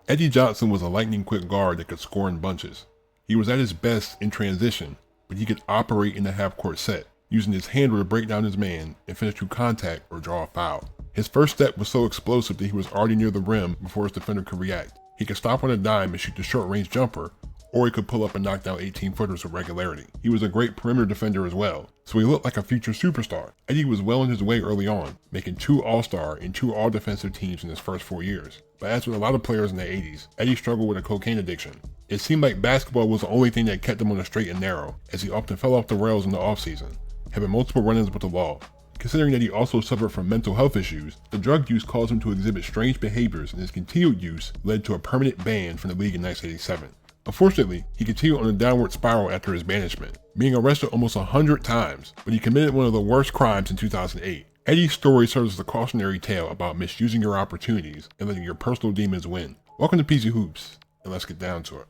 Eddie Johnson was a lightning-quick guard that could score in bunches. He was at his best in transition, but he could operate in the half-court set, using his handle to break down his man and finish through contact or draw a foul. His first step was so explosive that he was already near the rim before his defender could react. He could stop on a dime and shoot the short-range jumper, or he could pull up and knock down 18-footers with regularity. He was a great perimeter defender as well, so he looked like a future superstar. Eddie was well on his way early on, making 2 All-Star and 2 All-Defensive teams in his first 4 years. But as with a lot of players in the 80s, Eddie struggled with a cocaine addiction. It seemed like basketball was the only thing that kept him on the straight and narrow, as he often fell off the rails in the offseason, having multiple run-ins with the law. Considering that he also suffered from mental health issues, the drug use caused him to exhibit strange behaviors, and his continued use led to a permanent ban from the league in 1987. Unfortunately, he continued on a downward spiral after his banishment, being arrested almost 100 times, but he committed one of the worst crimes in 2008. Eddie's story serves as a cautionary tale about misusing your opportunities and letting your personal demons win. Welcome to PZ Hoops, and let's get down to it.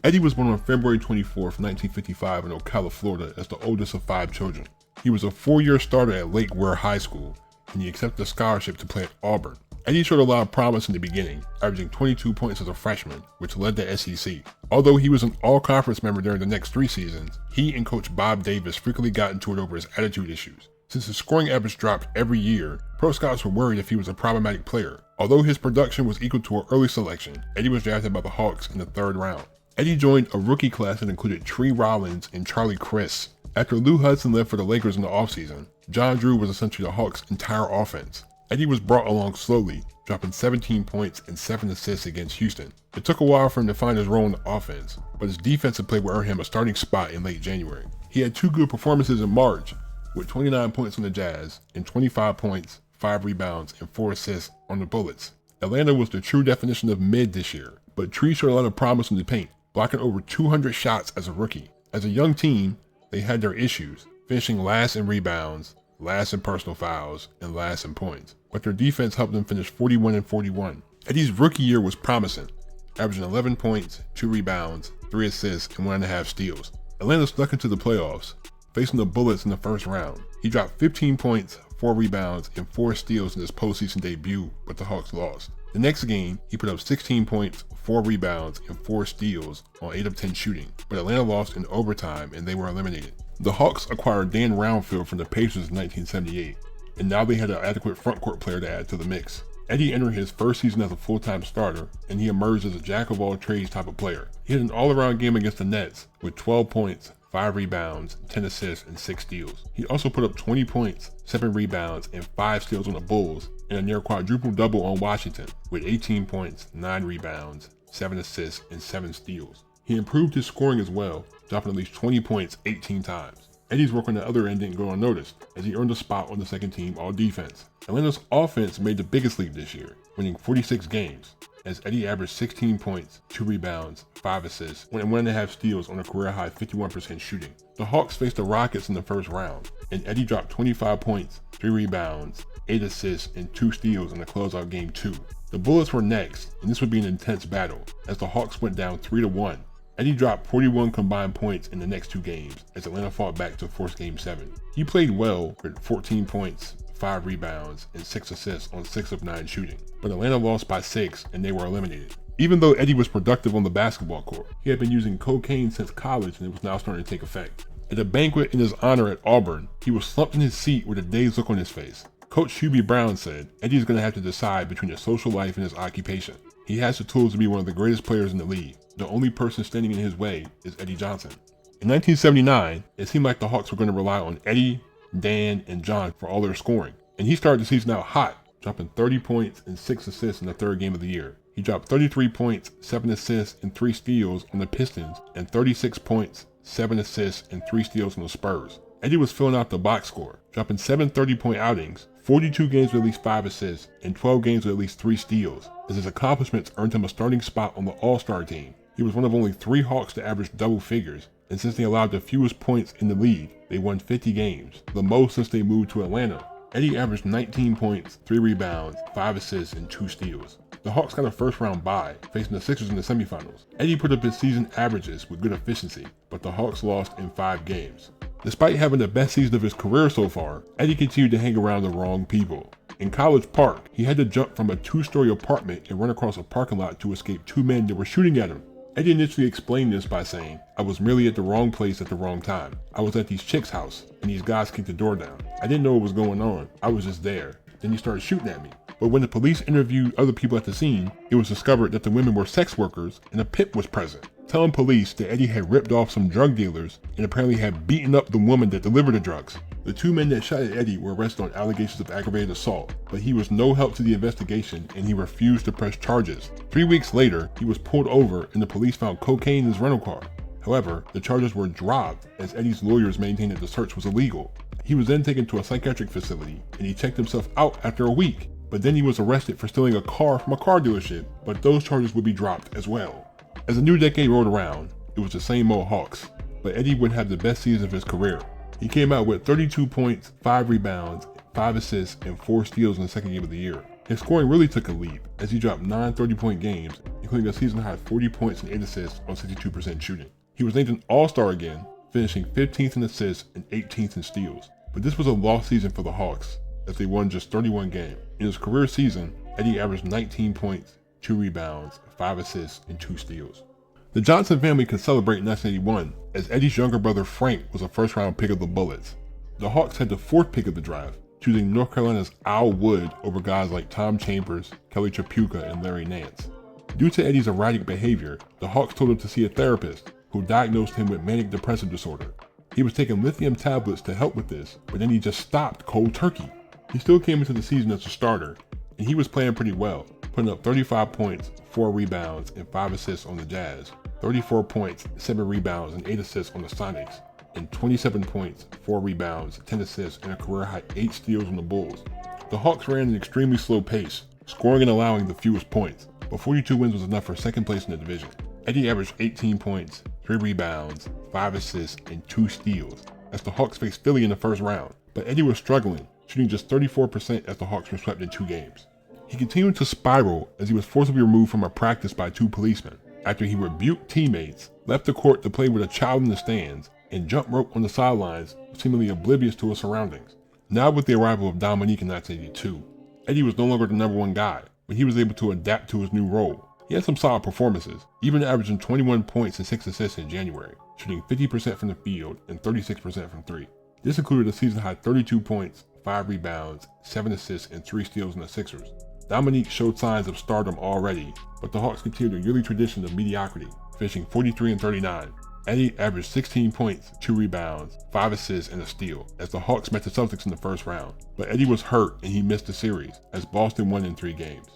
Eddie was born on February 24, 1955 in Ocala, Florida as the oldest of 5 children. He was a 4-year starter at Lake Ware High School, and he accepted a scholarship to play at Auburn. Eddie showed a lot of promise in the beginning, averaging 22 points as a freshman, which led the SEC. Although he was an all-conference member during the next 3 seasons, he and Coach Bob Davis frequently got into it over his attitude issues. Since his scoring average dropped every year, pro scouts were worried if he was a problematic player. Although his production was equal to an early selection, Eddie was drafted by the Hawks in the 3rd round. Eddie joined a rookie class that included Tree Rollins and Charlie Criss. After Lou Hudson left for the Lakers in the offseason, John Drew was essentially the Hawks' entire offense. Eddie was brought along slowly, dropping 17 points and 7 assists against Houston. It took a while for him to find his role in the offense, but his defensive play would earn him a starting spot in late January. He had 2 good performances in March, with 29 points on the Jazz and 25 points, 5 rebounds, and 4 assists on the Bullets. Atlanta was the true definition of mid this year, but Tree showed a lot of promise in the paint, blocking over 200 shots as a rookie. As a young team, they had their issues, finishing last in rebounds, last in personal fouls, and last in points. But their defense helped them finish 41-41. Eddie's rookie year was promising, averaging 11 points, 2 rebounds, 3 assists, and 1.5 steals. Atlanta snuck into the playoffs, facing the Bullets in the first round. He dropped 15 points, 4 rebounds, and 4 steals in his postseason debut, but the Hawks lost. The next game, he put up 16 points, 4 rebounds, and 4 steals on 8 of 10 shooting, but Atlanta lost in overtime and they were eliminated. The Hawks acquired Dan Roundfield from the Pacers in 1978, and now they had an adequate frontcourt player to add to the mix. Eddie entered his first season as a full-time starter, and he emerged as a jack-of-all-trades type of player. He had an all-around game against the Nets with 12 points, 5 rebounds, 10 assists, and 6 steals. He also put up 20 points, 7 rebounds, and 5 steals on the Bulls, and a near quadruple-double on Washington with 18 points, 9 rebounds, 7 assists, and 7 steals. He improved his scoring as well, dropping at least 20 points 18 times. Eddie's work on the other end didn't go unnoticed, as he earned a spot on the second team all-defense. Atlanta's offense made the biggest leap this year, winning 46 games, as Eddie averaged 16 points, 2 rebounds, 5 assists, and 1.5 steals on a career-high 51% shooting. The Hawks faced the Rockets in the first round, and Eddie dropped 25 points, 3 rebounds, 8 assists, and 2 steals in the closeout game 2. The Bullets were next, and this would be an intense battle, as the Hawks went down 3-1. Eddie dropped 41 combined points in the next 2 games, as Atlanta fought back to force Game 7. He played well with 14 points, 5 rebounds, and 6 assists on 6 of 9 shooting, but Atlanta lost by 6 and they were eliminated. Even though Eddie was productive on the basketball court, he had been using cocaine since college and it was now starting to take effect. At a banquet in his honor at Auburn, he was slumped in his seat with a dazed look on his face. Coach Hubie Brown said, "Eddie is going to have to decide between his social life and his occupation. He has the tools to be one of the greatest players in the league. The only person standing in his way is Eddie Johnson." In 1979, it seemed like the Hawks were going to rely on Eddie, Dan, and John for all their scoring, and he started the season out hot, dropping 30 points and 6 assists in the 3rd game of the year. He dropped 33 points, 7 assists, and 3 steals on the Pistons, and 36 points, 7 assists, and 3 steals on the Spurs. Eddie was filling out the box score, dropping 7 30-point outings, 42 games with at least 5 assists, and 12 games with at least 3 steals, as his accomplishments earned him a starting spot on the All-Star team. He was one of only 3 Hawks to average double figures, and since they allowed the fewest points in the league, they won 50 games, the most since they moved to Atlanta. Eddie averaged 19 points, 3 rebounds, 5 assists, and 2 steals. The Hawks got a first-round bye, facing the Sixers in the semifinals. Eddie put up his season averages with good efficiency, but the Hawks lost in 5 games. Despite having the best season of his career so far, Eddie continued to hang around the wrong people. In College Park, he had to jump from a 2-story apartment and run across a parking lot to escape 2 men that were shooting at him. Eddie initially explained this by saying, "I was merely at the wrong place at the wrong time. I was at these chicks' house, and these guys kicked the door down. I didn't know what was going on. I was just there. Then he started shooting at me." But when the police interviewed other people at the scene, it was discovered that the women were sex workers and a pimp was present, telling police that Eddie had ripped off some drug dealers and apparently had beaten up the woman that delivered the drugs. The 2 men that shot at Eddie were arrested on allegations of aggravated assault, but he was no help to the investigation and he refused to press charges. 3 weeks later, he was pulled over and the police found cocaine in his rental car. However, the charges were dropped as Eddie's lawyers maintained that the search was illegal. He was then taken to a psychiatric facility and he checked himself out after a week. But then he was arrested for stealing a car from a car dealership, but those charges would be dropped as well. As the new decade rolled around, it was the same old Hawks, but Eddie would have the best season of his career. He came out with 32 points, 5 rebounds, 5 assists, and 4 steals in the second game of the year. His scoring really took a leap, as he dropped 9 30-point games, including a season-high 40 points and 8 assists on 62% shooting. He was named an All-Star again, finishing 15th in assists and 18th in steals. But this was a lost season for the Hawks, as they won just 31 games. In his career season, Eddie averaged 19 points, 2 rebounds, 5 assists, and 2 steals. The Johnson family could celebrate in 1981, as Eddie's younger brother Frank was a first-round pick of the Bullets. The Hawks had the 4th pick of the draft, choosing North Carolina's Al Wood over guys like Tom Chambers, Kelly Tripucka, and Larry Nance. Due to Eddie's erratic behavior, the Hawks told him to see a therapist, who diagnosed him with manic depressive disorder. He was taking lithium tablets to help with this, but then he just stopped cold turkey. He still came into the season as a starter, and he was playing pretty well, putting up 35 points, 4 rebounds, and 5 assists on the Jazz, 34 points, 7 rebounds, and 8 assists on the Sonics, and 27 points, 4 rebounds, 10 assists, and a career-high 8 steals on the Bulls. The Hawks ran an extremely slow pace, scoring and allowing the fewest points, but 42 wins was enough for second place in the division. Eddie averaged 18 points, 3 rebounds, 5 assists, and 2 steals, as the Hawks faced Philly in the first round, but Eddie was struggling, shooting just 34% as the Hawks were swept in 2 games. He continued to spiral as he was forcibly removed from a practice by 2 policemen, after he rebuked teammates, left the court to play with a child in the stands, and jump rope on the sidelines, seemingly oblivious to his surroundings. Now with the arrival of Dominique in 1982, Eddie was no longer the number 1 guy, but he was able to adapt to his new role. He had some solid performances, even averaging 21 points and 6 assists in January, shooting 50% from the field and 36% from 3. This included a season-high 32 points, 5 rebounds, 7 assists, and 3 steals in the Sixers. Dominique showed signs of stardom already, but the Hawks continued a yearly tradition of mediocrity, finishing 43-39. Eddie averaged 16 points, 2 rebounds, 5 assists, and a steal, as the Hawks met the Celtics in the first round. But Eddie was hurt and he missed the series, as Boston won in 3 games.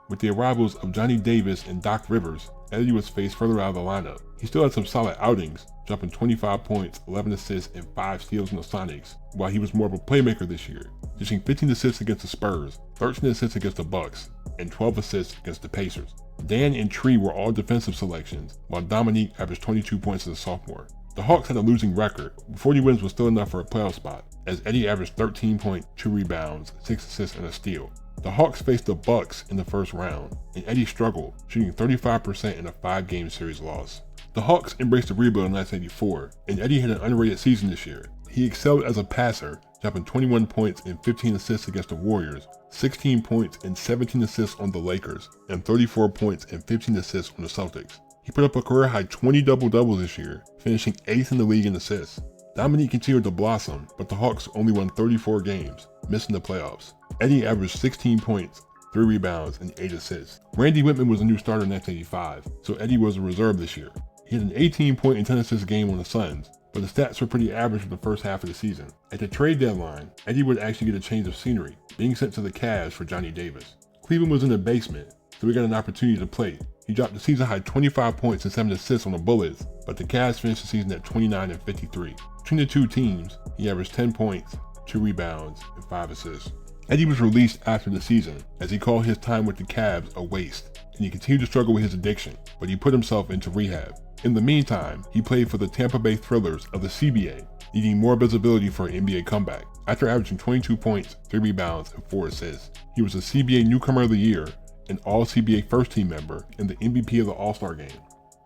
With the arrivals of Johnny Davis and Doc Rivers, Eddie was phased further out of the lineup. He still had some solid outings, dropping 25 points, 11 assists, and 5 steals in the Sonics, while he was more of a playmaker this year, dishing 15 assists against the Spurs, 13 assists against the Bucks, and 12 assists against the Pacers. Dan and Tree were all defensive selections, while Dominique averaged 22 points as a sophomore. The Hawks had a losing record, but 40 wins was still enough for a playoff spot, as Eddie averaged 13 points, 2 rebounds, 6 assists, and a steal. The Hawks faced the Bucks in the first round, and Eddie struggled, shooting 35% in a 5-game series loss. The Hawks embraced the rebuild in 1984, and Eddie had an underrated season this year. He excelled as a passer, dropping 21 points and 15 assists against the Warriors, 16 points and 17 assists on the Lakers, and 34 points and 15 assists on the Celtics. He put up a career-high 20 double-doubles this year, finishing 8th in the league in assists. Dominique continued to blossom, but the Hawks only won 34 games, missing the playoffs. Eddie averaged 16 points, 3 rebounds, and 8 assists. Randy Whitman was a new starter in 1985, so Eddie was a reserve this year. He had an 18-point and 10 assist game on the Suns, but the stats were pretty average for the first half of the season. At the trade deadline, Eddie would actually get a change of scenery, being sent to the Cavs for Johnny Davis. Cleveland was in the basement, so he got an opportunity to play. He dropped a season-high 25 points and 7 assists on the Bullets, but the Cavs finished the season at 29-53. Between the two teams, he averaged 10 points, 2 rebounds, and 5 assists. Eddie was released after the season, as he called his time with the Cavs a waste, and he continued to struggle with his addiction, but he put himself into rehab. In the meantime, he played for the Tampa Bay Thrillers of the CBA, needing more visibility for an NBA comeback. After averaging 22 points, 3 rebounds, and 4 assists, he was the CBA Newcomer of the Year, an All-CBA First Team member, and the MVP of the All-Star Game.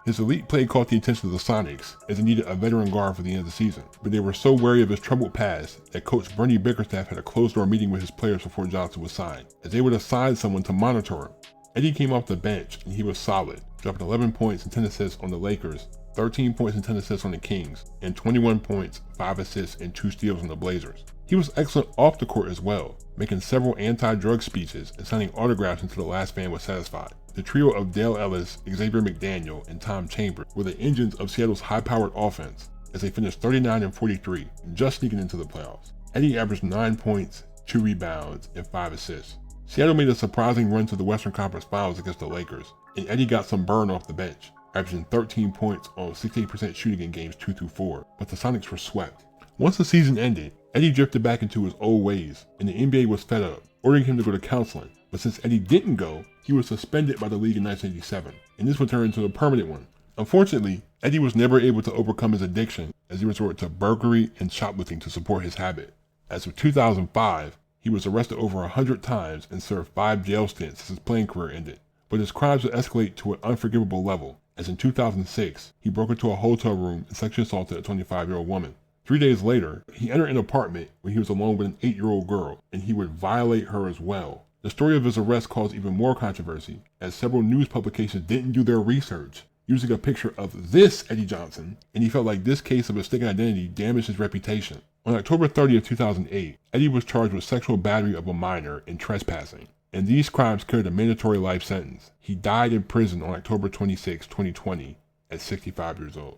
His elite play caught the attention of the Sonics as they needed a veteran guard for the end of the season, but they were so wary of his troubled past that coach Bernie Bickerstaff had a closed-door meeting with his players before Johnson was signed, as they would assign someone to monitor him. Eddie came off the bench and he was solid, dropping 11 points and 10 assists on the Lakers, 13 points and 10 assists on the Kings, and 21 points, 5 assists, and 2 steals on the Blazers. He was excellent off the court as well, making several anti-drug speeches and signing autographs until the last fan was satisfied. The trio of Dale Ellis, Xavier McDaniel, and Tom Chambers were the engines of Seattle's high-powered offense as they finished 39 and 43, just sneaking into the playoffs. Eddie averaged 9 points, 2 rebounds, and 5 assists. Seattle made a surprising run to the Western Conference Finals against the Lakers, and Eddie got some burn off the bench, averaging 13 points on 68% shooting in games 2 through 4, but the Sonics were swept. Once the season ended, Eddie drifted back into his old ways, and the NBA was fed up, ordering him to go to counseling. But since Eddie didn't go, he was suspended by the league in 1987, and this would turn into a permanent one. Unfortunately, Eddie was never able to overcome his addiction as he resorted to burglary and shoplifting to support his habit. As of 2005, he was arrested over 100 times and served 5 jail stints as his playing career ended. But his crimes would escalate to an unforgivable level, as in 2006, he broke into a hotel room and sexually assaulted a 25-year-old woman. 3 days later, he entered an apartment where he was alone with an 8-year-old girl, and he would violate her as well. The story of his arrest caused even more controversy, as several news publications didn't do their research, using a picture of this Eddie Johnson, and he felt like this case of mistaken identity damaged his reputation. On October 30th, 2008, Eddie was charged with sexual battery of a minor and trespassing, and these crimes carried a mandatory life sentence. He died in prison on October 26, 2020, at 65 years old.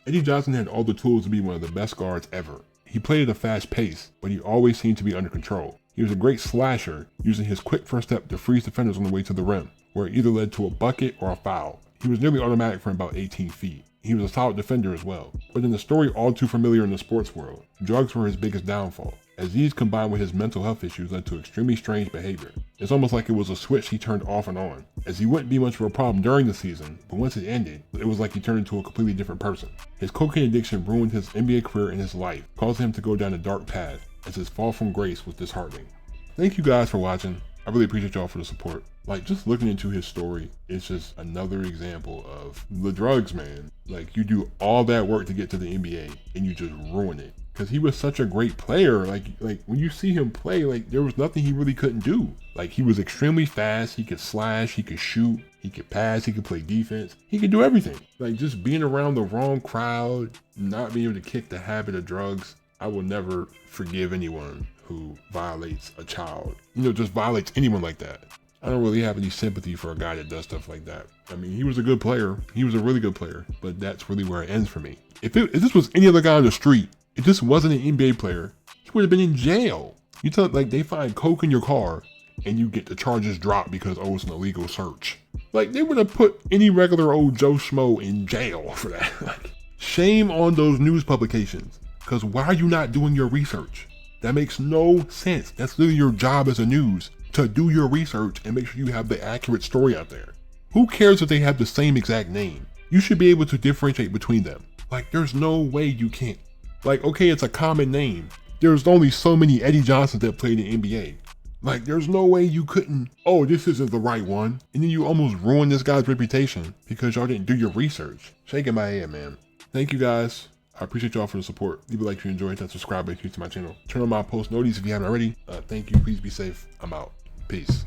Eddie Johnson had all the tools to be one of the best guards ever. He played at a fast pace, but he always seemed to be under control. He was a great slasher, using his quick first step to freeze defenders on the way to the rim, where it either led to a bucket or a foul. He was nearly automatic from about 18 feet. He was a solid defender as well. But in the story all too familiar in the sports world, drugs were his biggest downfall, as these combined with his mental health issues led to extremely strange behavior. It's almost like it was a switch he turned off and on, as he wouldn't be much of a problem during the season, but once it ended, it was like he turned into a completely different person. His cocaine addiction ruined his NBA career and his life, causing him to go down a dark path, as his fall from grace was disheartening. Thank you guys for watching. I really appreciate y'all for the support. Like, just looking into his story, it's just another example of the drugs, man. Like, you do all that work to get to the NBA and you just ruin it. Because he was such a great player. Like when you see him play, like, there was nothing he really couldn't do. Like, he was extremely fast. He could slash, he could shoot, he could pass, he could play defense. He could do everything. Like, just being around the wrong crowd, not being able to kick the habit of drugs. I will never forgive anyone who violates a child. Just violates anyone like that. I don't really have any sympathy for a guy that does stuff like that. I mean, he was a good player. He was a really good player, but that's really where it ends for me. If this was any other guy on the street, if this wasn't an NBA player, he would have been in jail. You tell, like, they find coke in your car and you get the charges dropped because, oh, it's an illegal search. Like, they would have put any regular old Joe Schmo in jail for that. Like, shame on those news publications. Because why are you not doing your research? That makes no sense. That's literally your job as a news, to do your research and make sure you have the accurate story out there. Who cares if they have the same exact name? You should be able to differentiate between them. Like, there's no way you can't. Like, okay, it's a common name. There's only so many Eddie Johnsons that played in the NBA. Like, there's no way you couldn't, oh, this isn't the right one. And then you almost ruined this guy's reputation because y'all didn't do your research. Shaking my head, man. Thank you guys. I appreciate y'all for the support. Leave a like if you enjoyed, that subscribe if you're new to my channel. Turn on my post notices if you haven't already. Thank you, please be safe. I'm out. Peace.